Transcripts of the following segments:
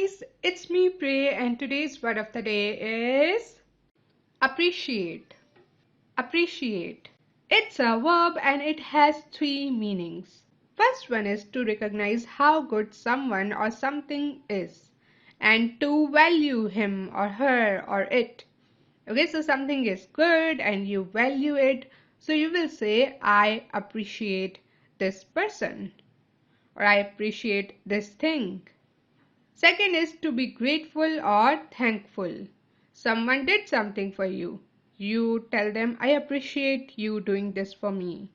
guys, it's me Prey and today's word of the day is appreciate. Appreciate. It's a verb and it has three meanings. First one is to recognize how good someone or something is and to value him or her or it. Okay, so something is good and you value it, so you will say I appreciate this person or I appreciate this thing. Second is to be grateful or thankful. Someone did something for you. You tell them, I appreciate you doing this for me,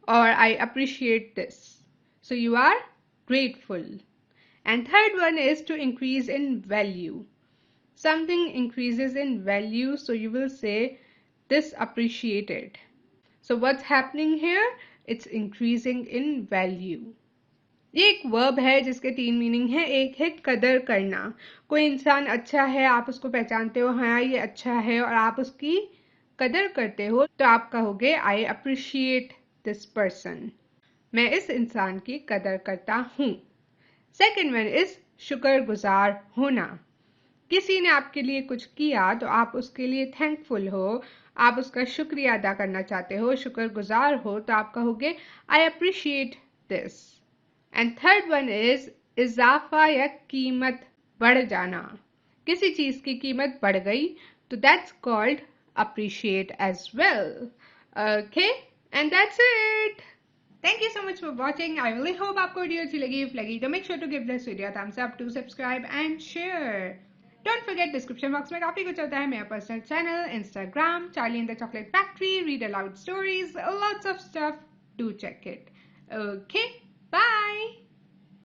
or I appreciate this. So you are grateful. And third one is to increase in value. Something increases in value, so you will say this appreciated. So what's happening here? It's increasing in value. ये एक verb है जिसके तीन meaning है. एक है कदर करना. कोई इंसान अच्छा है, आप उसको पहचानते हो, हाँ ये अच्छा है और आप उसकी कदर करते हो, तो आप कहोगे आई अप्रिशिएट दिस पर्सन. मैं इस इंसान की कदर करता हूँ. सेकेंड वन इज शुक्रगुजार होना. किसी ने आपके लिए कुछ किया तो आप उसके लिए थैंकफुल हो, आप उसका शुक्रिया अदा करना चाहते हो, शुक्रगुजार हो, तो आप कहोगे I appreciate this. And third one is इजाफा या कीमत बढ़ जाना. किसी चीज की कीमत बढ़ गई तो that's called appreciate as well. Okay, and that's it. Thank you so much for watching. I really hope आपको वीडियो अच्छी लगी. If लगी तो make sure to give this video a thumbs up, to subscribe and share. Don't forget description box में काफी कुछ होता है. मेरा personal channel, Instagram, Charlie and the Chocolate Factory, read aloud stories, lots of stuff. Do check it. Okay, bye.